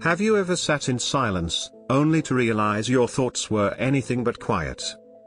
Have you ever sat in silence, only to realize your thoughts were anything but quiet?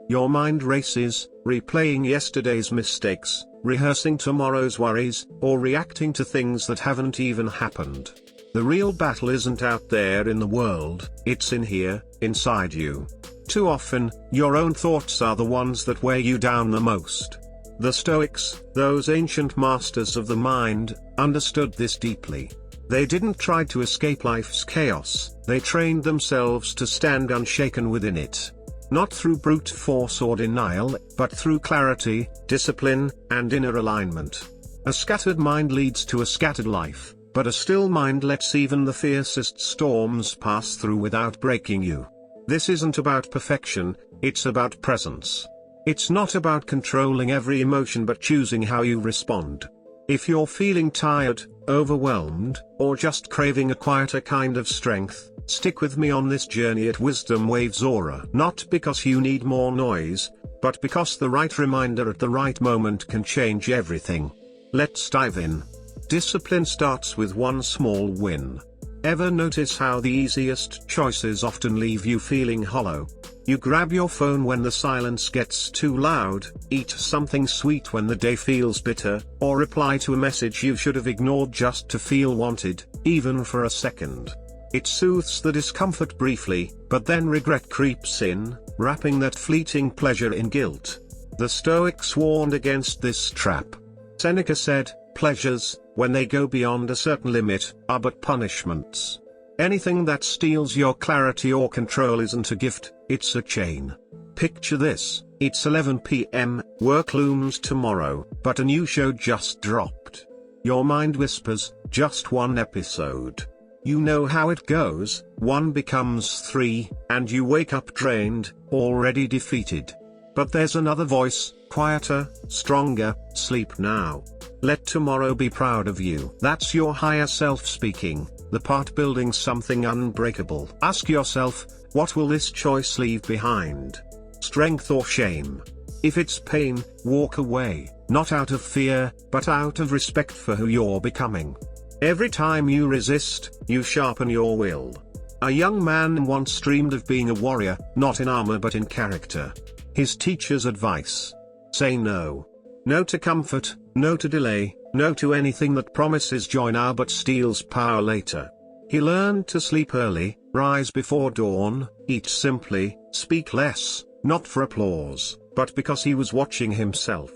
Your mind races, replaying yesterday's mistakes, rehearsing tomorrow's worries, or reacting to things that haven't even happened. The real battle isn't out there in the world, it's in here, inside you. Too often, your own thoughts are the ones that weigh you down the most. The Stoics, those ancient masters of the mind, understood this deeply. They didn't try to escape life's chaos, they trained themselves to stand unshaken within it. Not through brute force or denial, but through clarity, discipline, and inner alignment. A scattered mind leads to a scattered life, but a still mind lets even the fiercest storms pass through without breaking you. This isn't about perfection, it's about presence. It's not about controlling every emotion but choosing how you respond. If you're feeling tired, overwhelmed, or just craving a quieter kind of strength, stick with me on this journey at WisdomWavesAura. Not because you need more noise, but because the right reminder at the right moment can change everything. Let's dive in. Discipline starts with one small win. Ever notice how the easiest choices often leave you feeling hollow? You grab your phone when the silence gets too loud, eat something sweet when the day feels bitter, or reply to a message you should have ignored just to feel wanted, even for a second. It soothes the discomfort briefly, but then regret creeps in, wrapping that fleeting pleasure in guilt. The Stoics warned against this trap. Seneca said, "Pleasures, when they go beyond a certain limit, are but punishments." Anything that steals your clarity or control isn't a gift, it's a chain. Picture this, it's 11 p.m., work looms tomorrow, but a new show just dropped. Your mind whispers, just one episode. You know how it goes, 1 becomes 3, and you wake up drained, already defeated. But there's another voice, quieter, stronger: sleep now. Let tomorrow be proud of you. That's your higher self speaking, the part building something unbreakable. Ask yourself, what will this choice leave behind? Strength or shame? If it's pain, walk away, not out of fear, but out of respect for who you're becoming. Every time you resist, you sharpen your will. A young man once dreamed of being a warrior, not in armor but in character. His teacher's advice: say no. No to comfort, no to delay, no to anything that promises joy now but steals power later. He learned to sleep early, rise before dawn, eat simply, speak less, not for applause, but because he was watching himself.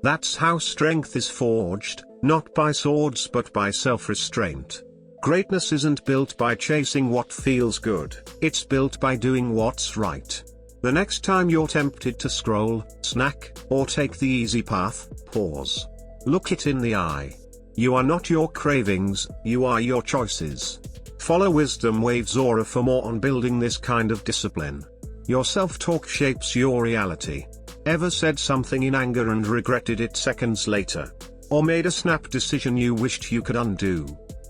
That's how strength is forged, not by swords but by self-restraint. Greatness isn't built by chasing what feels good, it's built by doing what's right. The next time you're tempted to scroll, snack, or take the easy path, pause. Look it in the eye. You are not your cravings, you are your choices. Follow WisdomWavesAura for more on building this kind of discipline. Your self-talk shapes your reality. Ever said something in anger and regretted it seconds later? Or made a snap decision you wished you could undo?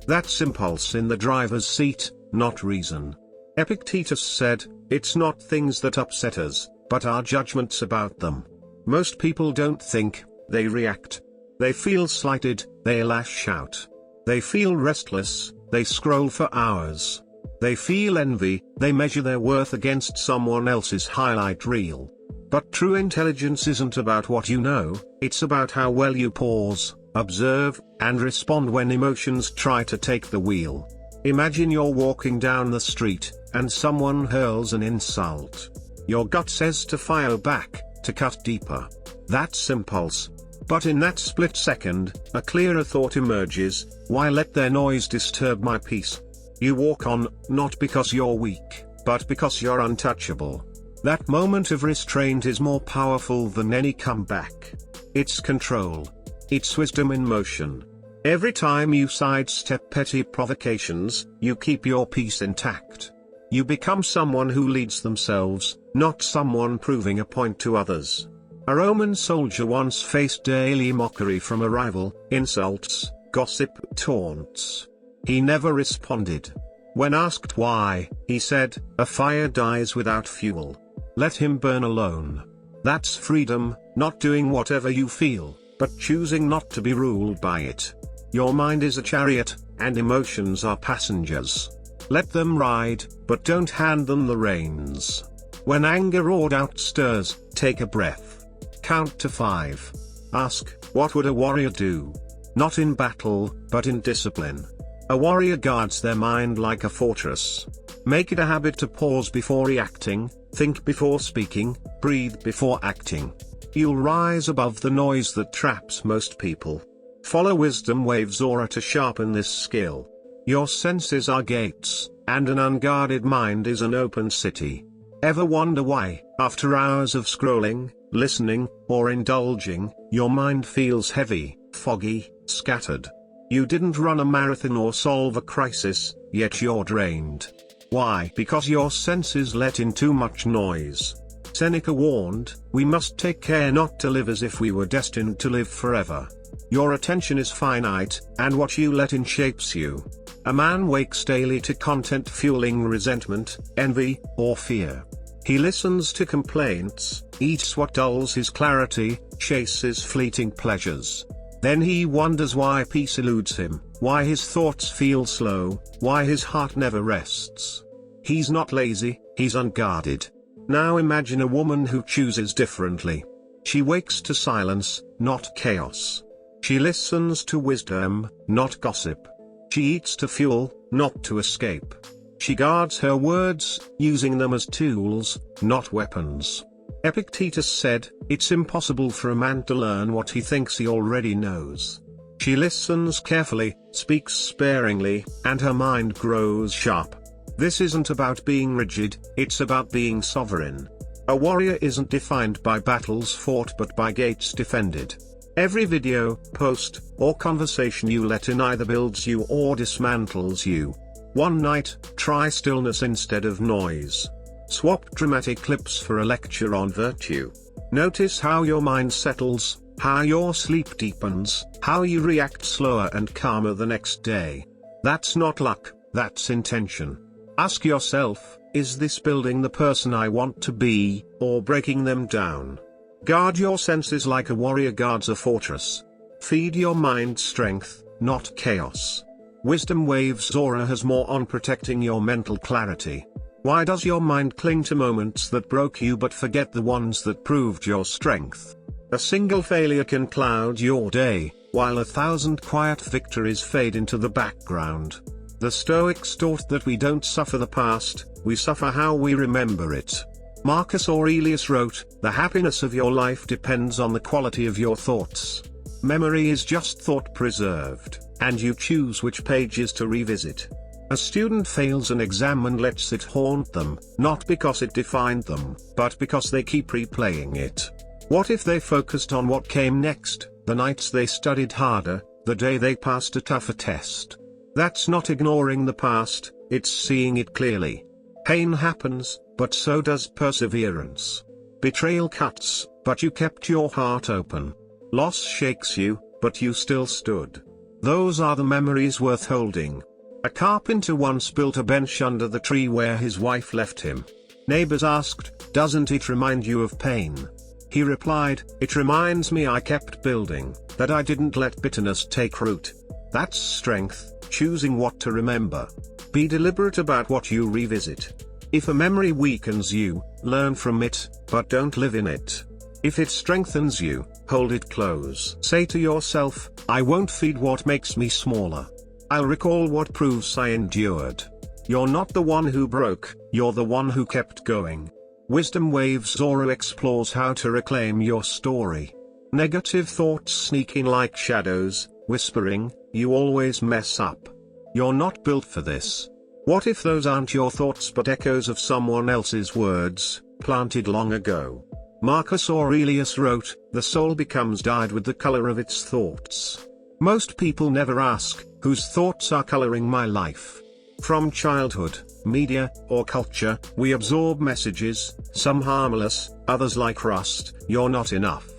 That's impulse in the driver's seat, not reason. Epictetus said, "It's not things that upset us, but our judgments about them." Most people don't think, they react. They feel slighted, they lash out. They feel restless, they scroll for hours. They feel envy, they measure their worth against someone else's highlight reel. But true intelligence isn't about what you know, it's about how well you pause, observe, and respond when emotions try to take the wheel. Imagine you're walking down the street, and someone hurls an insult. Your gut says to fire back, to cut deeper. That's impulse. But in that split second, a clearer thought emerges: why let their noise disturb my peace? You walk on, not because you're weak, but because you're untouchable. That moment of restraint is more powerful than any comeback. It's control. It's wisdom in motion. Every time you sidestep petty provocations, you keep your peace intact. You become someone who leads themselves, not someone proving a point to others. A Roman soldier once faced daily mockery from a rival, insults, gossip, taunts. He never responded. When asked why, he said, "A fire dies without fuel. Let him burn alone." That's freedom, not doing whatever you feel, but choosing not to be ruled by it. Your mind is a chariot, and emotions are passengers. Let them ride, but don't hand them the reins. When anger or doubt stirs, take a breath. Count to 5. Ask, what would a warrior do? Not in battle, but in discipline. A warrior guards their mind like a fortress. Make it a habit to pause before reacting, think before speaking, breathe before acting. You'll rise above the noise that traps most people. Follow WisdomWavesAura to sharpen this skill. Your senses are gates, and an unguarded mind is an open city. Ever wonder why, after hours of scrolling, listening, or indulging, your mind feels heavy, foggy, scattered? You didn't run a marathon or solve a crisis, yet you're drained. Why? Because your senses let in too much noise. Seneca warned, we must take care not to live as if we were destined to live forever. Your attention is finite, and what you let in shapes you. A man wakes daily to content fueling resentment, envy, or fear. He listens to complaints, eats what dulls his clarity, chases fleeting pleasures. Then he wonders why peace eludes him, why his thoughts feel slow, why his heart never rests. He's not lazy, he's unguarded. Now imagine a woman who chooses differently. She wakes to silence, not chaos. She listens to wisdom, not gossip. She eats to fuel, not to escape. She guards her words, using them as tools, not weapons. Epictetus said, it's impossible for a man to learn what he thinks he already knows. She listens carefully, speaks sparingly, and her mind grows sharp. This isn't about being rigid, it's about being sovereign. A warrior isn't defined by battles fought but by gates defended. Every video, post, or conversation you let in either builds you or dismantles you. One night, try stillness instead of noise. Swap dramatic clips for a lecture on virtue. Notice how your mind settles, how your sleep deepens, how you react slower and calmer the next day. That's not luck, that's intention. Ask yourself, is this building the person I want to be, or breaking them down? Guard your senses like a warrior guards a fortress. Feed your mind strength, not chaos. WisdomWavesAura has more on protecting your mental clarity. Why does your mind cling to moments that broke you but forget the ones that proved your strength? A single failure can cloud your day, while 1,000 quiet victories fade into the background. The Stoics taught that we don't suffer the past, we suffer how we remember it. Marcus Aurelius wrote, the happiness of your life depends on the quality of your thoughts. Memory is just thought preserved, and you choose which pages to revisit. A student fails an exam and lets it haunt them, not because it defined them, but because they keep replaying it. What if they focused on what came next, the nights they studied harder, the day they passed a tougher test? That's not ignoring the past, it's seeing it clearly. Pain happens, but so does perseverance. Betrayal cuts, but you kept your heart open. Loss shakes you, but you still stood. Those are the memories worth holding. A carpenter once built a bench under the tree where his wife left him. Neighbors asked, doesn't it remind you of pain? He replied, it reminds me I kept building, that I didn't let bitterness take root. That's strength, choosing what to remember. Be deliberate about what you revisit. If a memory weakens you, learn from it, but don't live in it. If it strengthens you, hold it close. Say to yourself, I won't feed what makes me smaller. I'll recall what proves I endured. You're not the one who broke, you're the one who kept going. WisdomWavesAura explores how to reclaim your story. Negative thoughts sneak in like shadows, whispering, you always mess up. You're not built for this. What if those aren't your thoughts but echoes of someone else's words, planted long ago? Marcus Aurelius wrote, the soul becomes dyed with the color of its thoughts. Most people never ask, whose thoughts are coloring my life? From childhood, media, or culture, we absorb messages, some harmless, others like rust, you're not enough.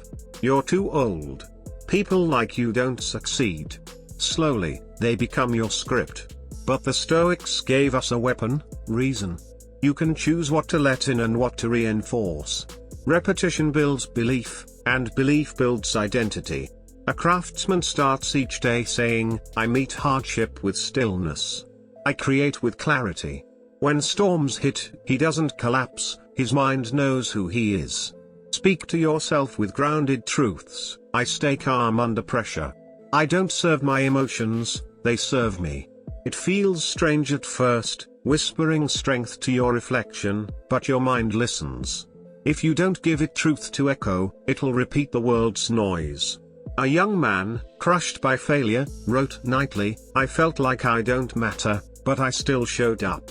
You're too old. People like you don't succeed. Slowly, they become your script. But the Stoics gave us a weapon, reason. You can choose what to let in and what to reinforce. Repetition builds belief, and belief builds identity. A craftsman starts each day saying, I meet hardship with stillness. I create with clarity. When storms hit, he doesn't collapse, his mind knows who he is. Speak to yourself with grounded truths. I stay calm under pressure. I don't serve my emotions, they serve me. It feels strange at first, whispering strength to your reflection, but your mind listens. If you don't give it truth to echo, it'll repeat the world's noise. A young man, crushed by failure, wrote nightly, I felt like I don't matter, but I still showed up.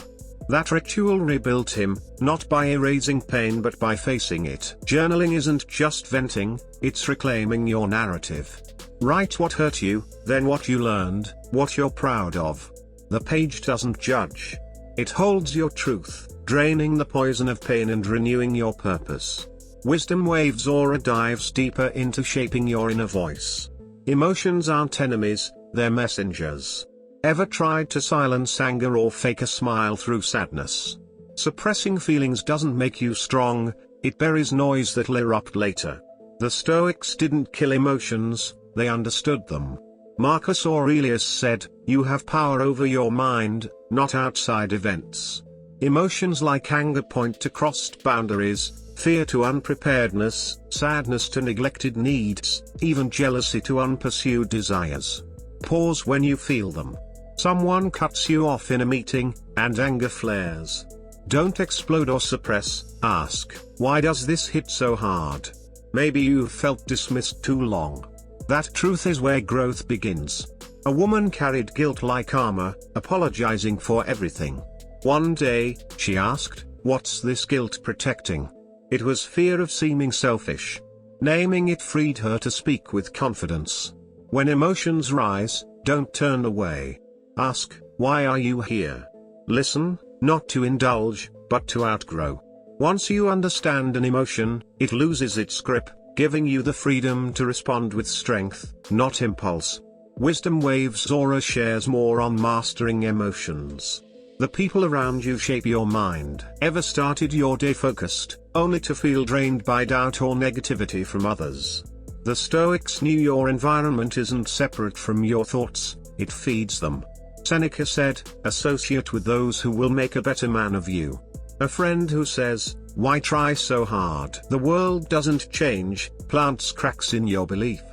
That ritual rebuilt him, not by erasing pain but by facing it. Journaling isn't just venting, it's reclaiming your narrative. Write what hurt you, then what you learned, what you're proud of. The page doesn't judge. It holds your truth, draining the poison of pain and renewing your purpose. Wisdom Waves Aura dives deeper into shaping your inner voice. Emotions aren't enemies, they're messengers. Ever tried to silence anger or fake a smile through sadness? Suppressing feelings doesn't make you strong, it buries noise that'll erupt later. The Stoics didn't kill emotions, they understood them. Marcus Aurelius said, you have power over your mind, not outside events. Emotions like anger point to crossed boundaries, fear to unpreparedness, sadness to neglected needs, even jealousy to unpursued desires. Pause when you feel them. Someone cuts you off in a meeting, and anger flares. Don't explode or suppress, ask, why does this hit so hard? Maybe you've felt dismissed too long. That truth is where growth begins. A woman carried guilt like armor, apologizing for everything. One day, she asked, what's this guilt protecting? It was fear of seeming selfish. Naming it freed her to speak with confidence. When emotions rise, don't turn away. Ask, why are you here? Listen, not to indulge, but to outgrow. Once you understand an emotion, it loses its grip, giving you the freedom to respond with strength, not impulse. Wisdom Waves Aura shares more on mastering emotions. The people around you shape your mind. Ever started your day focused, only to feel drained by doubt or negativity from others? The Stoics knew your environment isn't separate from your thoughts, it feeds them. Seneca said, associate with those who will make a better man of you. A friend who says, why try so hard? The world doesn't change, plants cracks in your belief.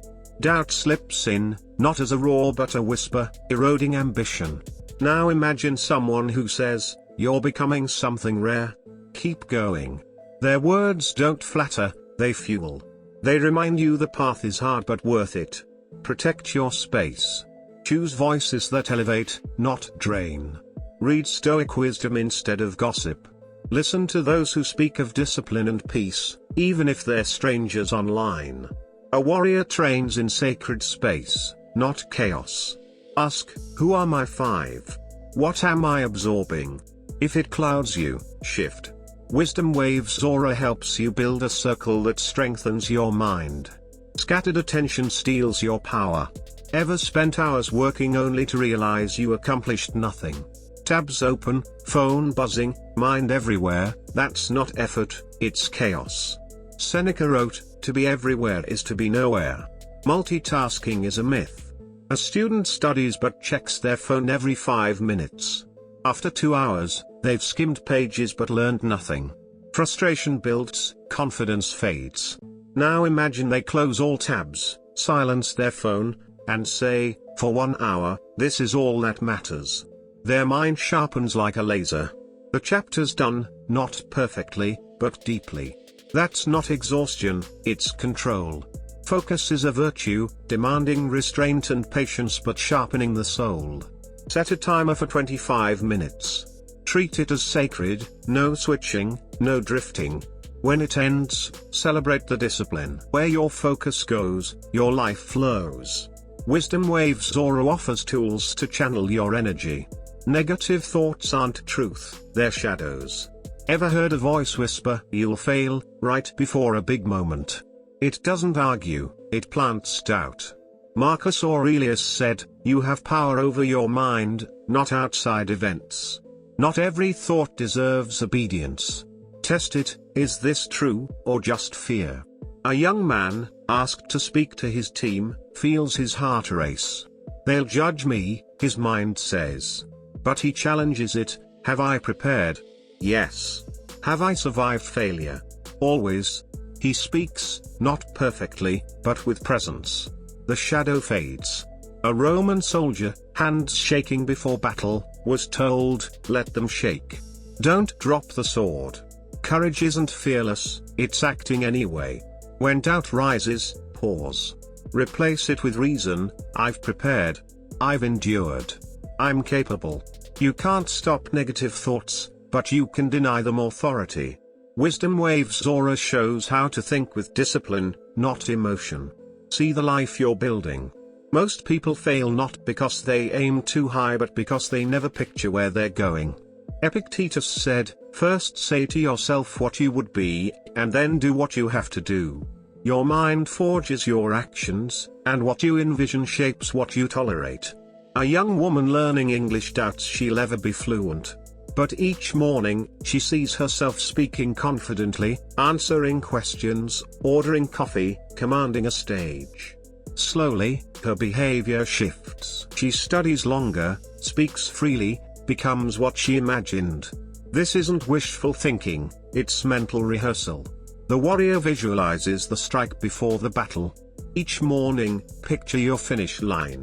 Doubt slips in, not as a roar but a whisper, eroding ambition. Now imagine someone who says, you're becoming something rare. Keep going. Their words don't flatter, they fuel. They remind you the path is hard but worth it. Protect your space. Choose voices that elevate, not drain. Read Stoic wisdom instead of gossip. Listen to those who speak of discipline and peace, even if they're strangers online. A warrior trains in sacred space, not chaos. Ask, who are my 5? What am I absorbing? If it clouds you, shift. Wisdom Waves Aura helps you build a circle that strengthens your mind. Scattered attention steals your power. Ever spent hours working only to realize you accomplished nothing? Tabs open, phone buzzing, mind everywhere, that's not effort, it's chaos. Seneca wrote, to be everywhere is to be nowhere. Multitasking is a myth. A student studies but checks their phone every 5 minutes. After 2 hours, they've skimmed pages but learned nothing. Frustration builds, confidence fades. Now imagine they close all tabs, silence their phone, and say, for 1 hour, this is all that matters. Their mind sharpens like a laser. The chapter's done, not perfectly, but deeply. That's not exhaustion, it's control. Focus is a virtue, demanding restraint and patience but sharpening the soul. Set a timer for 25 minutes. Treat it as sacred, no switching, no drifting. When it ends, celebrate the discipline. Where your focus goes, your life flows. Wisdom Waves Aura offers tools to channel your energy. Negative thoughts aren't truth, they're shadows. Ever heard a voice whisper, you'll fail, right before a big moment? It doesn't argue, it plants doubt. Marcus Aurelius said, you have power over your mind, not outside events. Not every thought deserves obedience. Test it, is this true, or just fear? A young man, asked to speak to his team, feels his heart race. They'll judge me, his mind says. But he challenges it. Have I prepared? Yes. Have I survived failure? Always. He speaks, not perfectly, but with presence. The shadow fades. A Roman soldier, hands shaking before battle, was told, let them shake. Don't drop the sword. Courage isn't fearless, it's acting anyway. When doubt rises, pause. Replace it with reason. I've prepared. I've endured. I'm capable. You can't stop negative thoughts, but you can deny them authority. WisdomWavesAura shows how to think with discipline, not emotion. See the life you're building. Most people fail not because they aim too high but because they never picture where they're going. Epictetus said, first say to yourself what you would be, and then do what you have to do. Your mind forges your actions, and what you envision shapes what you tolerate. A young woman learning English doubts she'll ever be fluent. But each morning, she sees herself speaking confidently, answering questions, ordering coffee, commanding a stage. Slowly, her behavior shifts. She studies longer, speaks freely, becomes what she imagined. This isn't wishful thinking, it's mental rehearsal. The warrior visualizes the strike before the battle. Each morning, picture your finish line.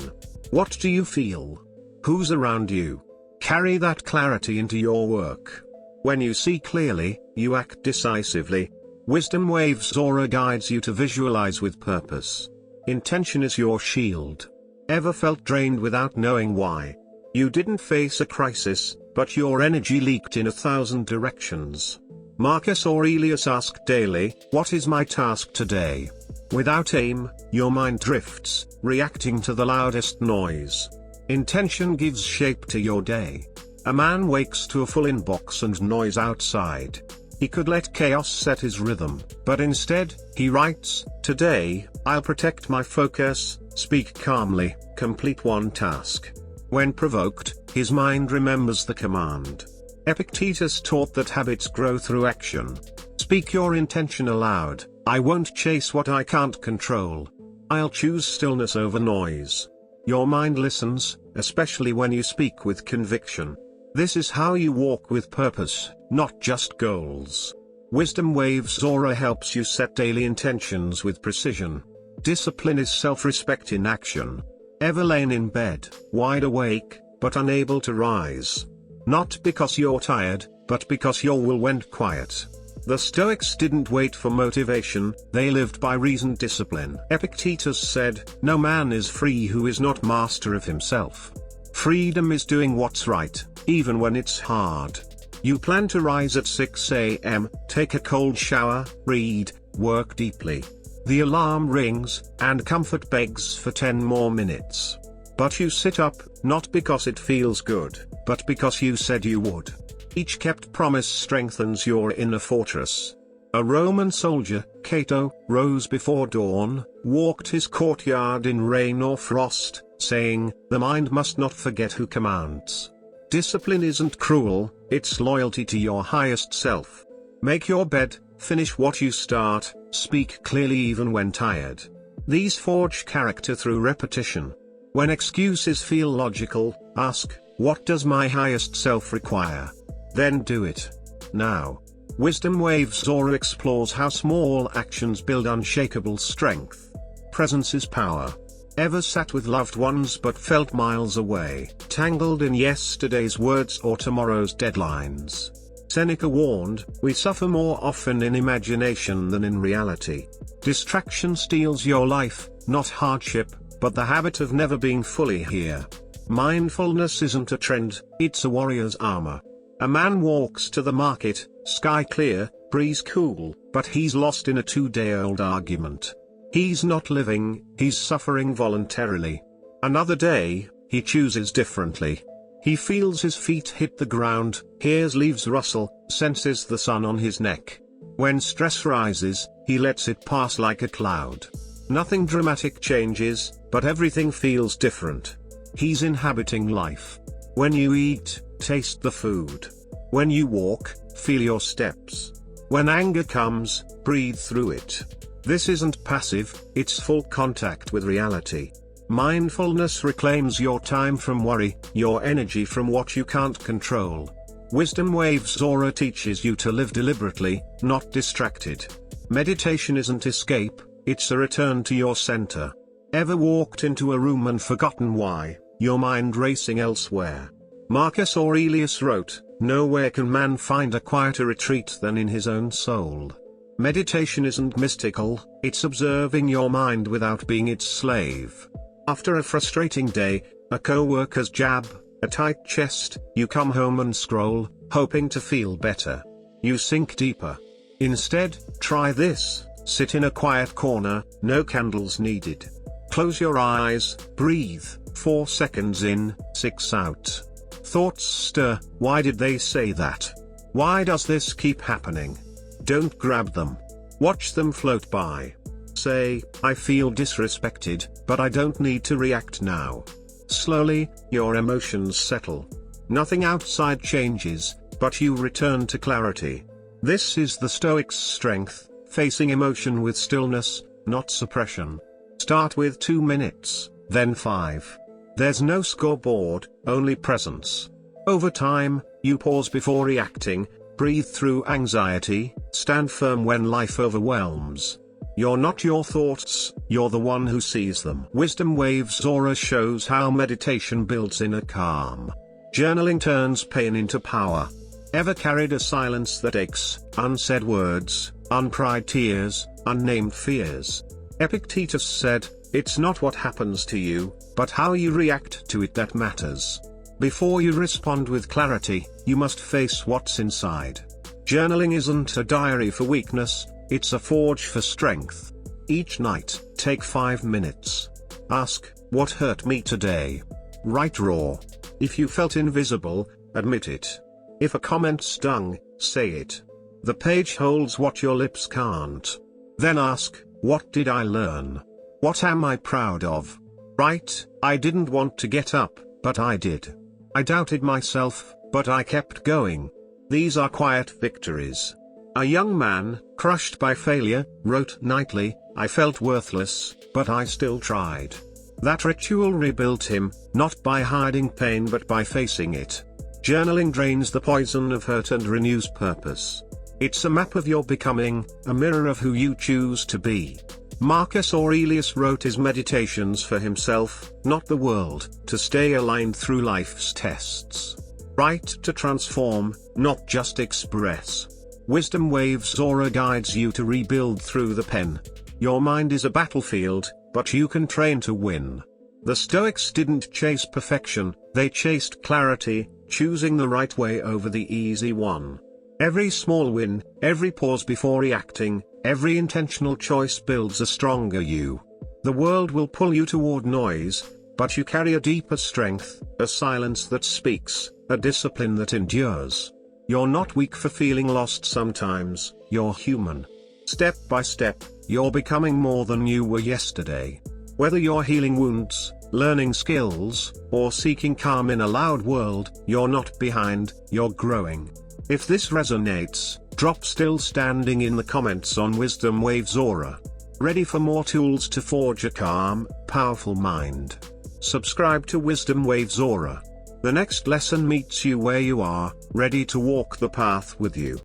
What do you feel? Who's around you? Carry that clarity into your work. When you see clearly, you act decisively. WisdomWavesAura guides you to visualize with purpose. Intention is your shield. Ever felt drained without knowing why? You didn't face a crisis, but your energy leaked in 1,000 directions. Marcus Aurelius asked daily, what is my task today? Without aim, your mind drifts, reacting to the loudest noise. Intention gives shape to your day. A man wakes to a full inbox and noise outside. He could let chaos set his rhythm, but instead, he writes, today, I'll protect my focus, speak calmly, complete one task. When provoked, his mind remembers the command. Epictetus taught that habits grow through action. Speak your intention aloud. I won't chase what I can't control. I'll choose stillness over noise. Your mind listens, especially when you speak with conviction. This is how you walk with purpose, not just goals. WisdomWavesAura helps you set daily intentions with precision. Discipline is self-respect in action. Ever lain in bed, wide awake, but unable to rise? Not because you're tired, but because your will went quiet. The Stoics didn't wait for motivation, they lived by reasoned discipline. Epictetus said, no man is free who is not master of himself. Freedom is doing what's right, even when it's hard. You plan to rise at 6 a.m., take a cold shower, read, work deeply. The alarm rings, and comfort begs for 10 more minutes. But you sit up, not because it feels good, but because you said you would. Each kept promise strengthens your inner fortress. A Roman soldier, Cato, rose before dawn, walked his courtyard in rain or frost, saying, the mind must not forget who commands. Discipline isn't cruel, it's loyalty to your highest self. Make your bed, finish what you start, speak clearly even when tired. These forge character through repetition. When excuses feel logical, ask, what does my highest self require? Then do it. Now. WisdomWavesAura explores how small actions build unshakable strength. Presence is power. Ever sat with loved ones but felt miles away, tangled in yesterday's words or tomorrow's deadlines? Seneca warned, we suffer more often in imagination than in reality. Distraction steals your life, not hardship, but the habit of never being fully here. Mindfulness isn't a trend, it's a warrior's armor. A man walks to the market, sky clear, breeze cool, but he's lost in a 2-day-old argument. He's not living, he's suffering voluntarily. Another day, he chooses differently. He feels his feet hit the ground, hears leaves rustle, senses the sun on his neck. When stress rises, he lets it pass like a cloud. Nothing dramatic changes, but everything feels different. He's inhabiting life. When you eat, taste the food. When you walk, feel your steps. When anger comes, breathe through it. This isn't passive, it's full contact with reality. Mindfulness reclaims your time from worry, your energy from what you can't control. Wisdom Waves Aura teaches you to live deliberately, not distracted. Meditation isn't escape, it's a return to your center. Ever walked into a room and forgotten why, your mind racing elsewhere? Marcus Aurelius wrote, "Nowhere can man find a quieter retreat than in his own soul." Meditation isn't mystical, it's observing your mind without being its slave. After a frustrating day, a co-worker's jab, a tight chest, you come home and scroll, hoping to feel better. You sink deeper. Instead, try this: sit in a quiet corner, no candles needed. Close your eyes, breathe, 4 seconds in, 6 out. Thoughts stir, why did they say that? Why does this keep happening? Don't grab them. Watch them float by. Say, I feel disrespected, but I don't need to react now. Slowly, your emotions settle. Nothing outside changes, but you return to clarity. This is the Stoic's strength, facing emotion with stillness, not suppression. Start with 2 minutes, then 5. There's no scoreboard, only presence. Over time, you pause before reacting, breathe through anxiety, stand firm when life overwhelms. You're not your thoughts, you're the one who sees them. Wisdom Waves Aura shows how meditation builds inner calm. Journaling turns pain into power. Ever carried a silence that aches, unsaid words, uncried tears, unnamed fears? Epictetus said, "It's not what happens to you, but how you react to it that matters." Before you respond with clarity, you must face what's inside. Journaling isn't a diary for weakness, it's a forge for strength. Each night, take 5 minutes. Ask, what hurt me today? Write raw. If you felt invisible, admit it. If a comment stung, say it. The page holds what your lips can't. Then ask, what did I learn? What am I proud of? Write, I didn't want to get up, but I did. I doubted myself, but I kept going. These are quiet victories. A young man, crushed by failure, wrote nightly, I felt worthless, but I still tried. That ritual rebuilt him, not by hiding pain but by facing it. Journaling drains the poison of hurt and renews purpose. It's a map of your becoming, a mirror of who you choose to be. Marcus Aurelius wrote his meditations for himself, not the world, to stay aligned through life's tests. Write to transform, not just express. Wisdom Waves Aura guides you to rebuild through the pen. Your mind is a battlefield, but you can train to win. The Stoics didn't chase perfection, they chased clarity, choosing the right way over the easy one. Every small win, every pause before reacting, every intentional choice builds a stronger you. The world will pull you toward noise, but you carry a deeper strength, a silence that speaks, a discipline that endures. You're not weak for feeling lost sometimes, you're human. Step by step, you're becoming more than you were yesterday. Whether you're healing wounds, learning skills, or seeking calm in a loud world, you're not behind, you're growing. If this resonates, drop "still standing" in the comments on Wisdom Waves Aura. Ready for more tools to forge a calm, powerful mind? Subscribe to Wisdom Waves Aura. The next lesson meets you where you are, ready to walk the path with you.